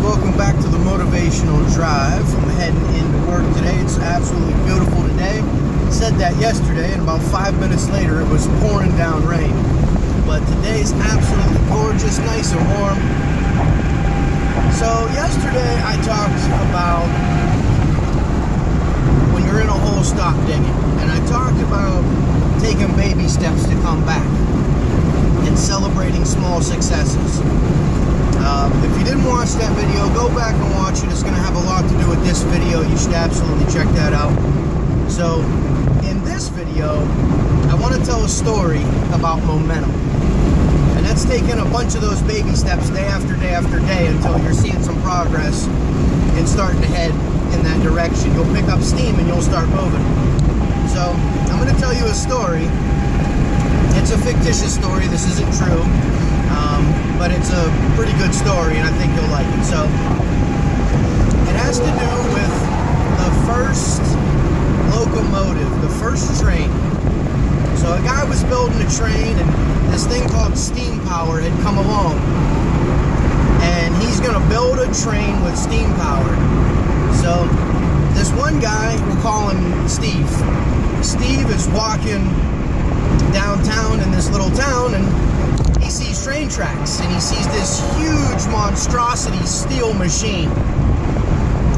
welcome back to the Motivational Drive. I'm heading into work today. It's absolutely beautiful today. Said that yesterday, and about 5 minutes later it was pouring down rain. But today's absolutely gorgeous, nice and warm. So yesterday I talked about when you're in a hole, stop digging. And I talked about taking baby steps to come back and celebrating small successes. If you didn't watch that video, go back and watch it. It's going to have a lot to do with this video. You should absolutely check that out. So, in this video, I want to tell a story about momentum. And that's taking a bunch of those baby steps day after day after day until you're seeing some progress and starting to head in that direction. You'll pick up steam and you'll start moving. So, I'm going to tell you a story. It's a fictitious story. This isn't true. But it's a pretty good story, and I think you'll like it. So, it has to do with the first locomotive, the first train. So, a guy was building a train, and this thing called steam power had come along. And he's going to build a train with steam power. So, this one guy, we'll call him Steve. Steve is walking downtown in this little town, and he sees train tracks, and he sees this huge monstrosity steel machine.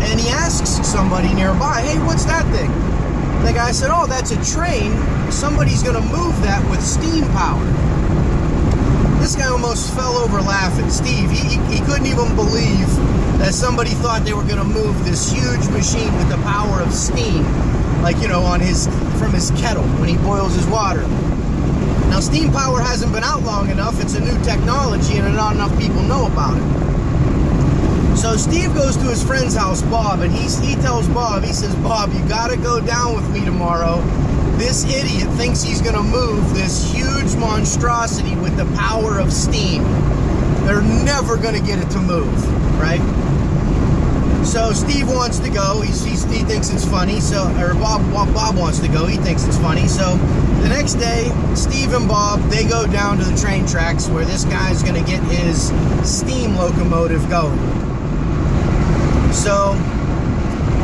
And he asks somebody nearby, hey, what's that thing? And the guy said, oh, that's a train. Somebody's going to move that with steam power. This guy almost fell over laughing. Steve, he couldn't even believe that somebody thought they were going to move this huge machine with the power of steam, like, you know, from his kettle when he boils his water. Now, steam power hasn't been out long enough. It's a new technology, and not enough people know about it. So Steve goes to his friend's house, Bob, and he tells Bob, he says, Bob, you got to go down with me tomorrow. This idiot thinks he's going to move this huge monstrosity with the power of steam. They're never going to get it to move, right? So Steve wants to go. He thinks it's funny. So, or Bob wants to go. He thinks it's funny. So the next day, Steve and Bob, they go down to the train tracks where this guy's going to get his steam locomotive going. So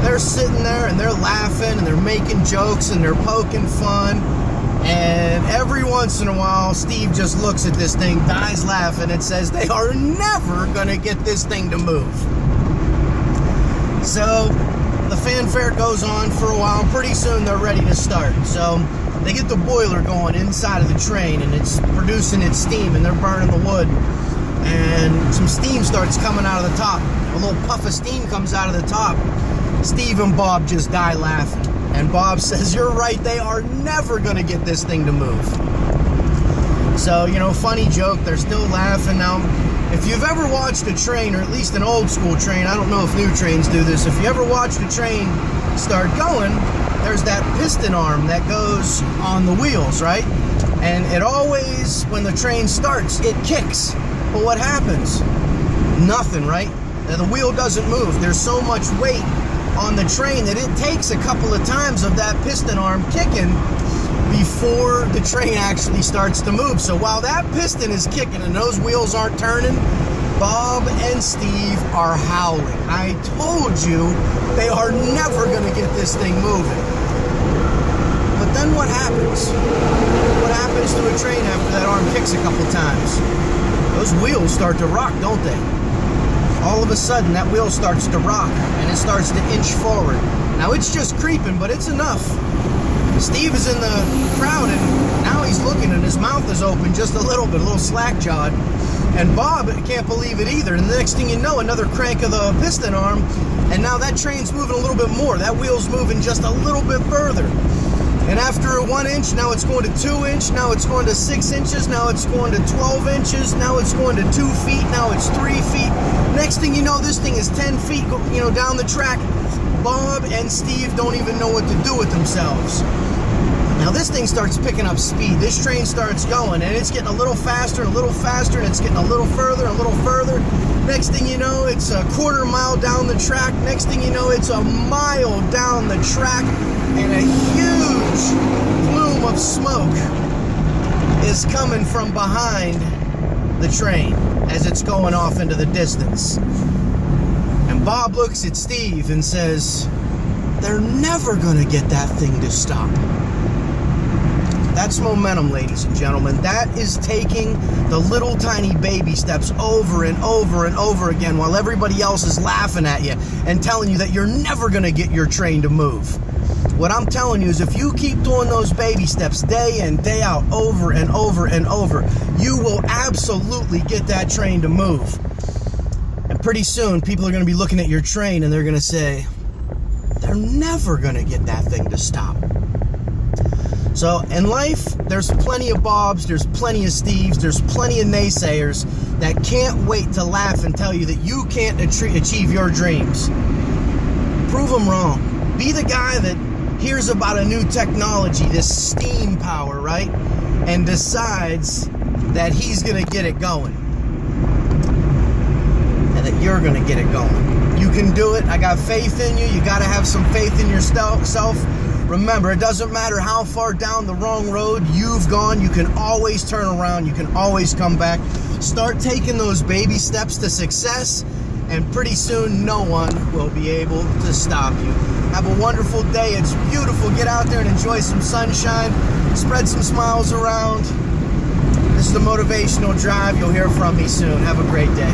they're sitting there and they're laughing and they're making jokes and they're poking fun. And every once in a while, Steve just looks at this thing, dies laughing, and says they are never going to get this thing to move. So the fanfare goes on for a while, and pretty soon they're ready to start. So they get the boiler going inside of the train, and it's producing its steam, and they're burning the wood. And some steam starts coming out of the top. A little puff of steam comes out of the top. Steve and Bob just die laughing. And Bob says, you're right, they are never going to get this thing to move. So, you know, funny joke, they're still laughing. Now, if you've ever watched a train, or at least an old school train, I don't know if new trains do this, if you ever watched a train start going, there's that piston arm that goes on the wheels, right? And it always, when the train starts, it kicks. But what happens? Nothing, right? The wheel doesn't move. There's so much weight on the train that it takes a couple of times of that piston arm kicking before the train actually starts to move. So while that piston is kicking and those wheels aren't turning, Bob and Steve are howling. I told you they are never going to get this thing moving. But then what happens? What happens to a train after that arm kicks a couple times? Those wheels start to rock, don't they? All of a sudden, that wheel starts to rock, and it starts to inch forward. Now, it's just creeping, but it's enough. Steve is in the crowd, and now he's looking, and his mouth is open just a little bit, a little slack-jawed. And Bob can't believe it either. And the next thing you know, another crank of the piston arm, and now that train's moving a little bit more. That wheel's moving just a little bit further. And after 1 inch, now it's going to 2 inch, now it's going to 6 inches, now it's going to 12 inches, now it's going to 2 feet, now it's 3 feet. Next thing you know, this thing is 10 feet, you know, down the track. Bob and Steve don't even know what to do with themselves. Now this thing starts picking up speed. This train starts going, and it's getting a little faster and a little faster, and it's getting a little further and a little further. Next thing you know, it's a quarter mile down the track. Next thing you know, it's a mile down the track, and a huge plume of smoke is coming from behind the train as it's going off into the distance. And Bob looks at Steve and says, they're never gonna get that thing to stop. That's momentum, ladies and gentlemen. That is taking the little tiny baby steps over and over and over again while everybody else is laughing at you and telling you that you're never gonna get your train to move. What I'm telling you is if you keep doing those baby steps day in, day out, over and over and over, you will absolutely get that train to move. And pretty soon, people are going to be looking at your train and they're going to say, they're never going to get that thing to stop. So in life, there's plenty of Bobs, there's plenty of Steves, there's plenty of naysayers that can't wait to laugh and tell you that you can't achieve your dreams. Prove them wrong. Be the guy that hears about a new technology, this steam power, right? And decides that he's going to get it going. And that you're going to get it going. You can do it. I got faith in you. You got to have some faith in yourself. Remember, it doesn't matter how far down the wrong road you've gone. You can always turn around. You can always come back. Start taking those baby steps to success. And pretty soon, no one will be able to stop you. Have a wonderful day. It's beautiful. Get out there and enjoy some sunshine. Spread some smiles around. This is the Motivational Drive. You'll hear from me soon. Have a great day.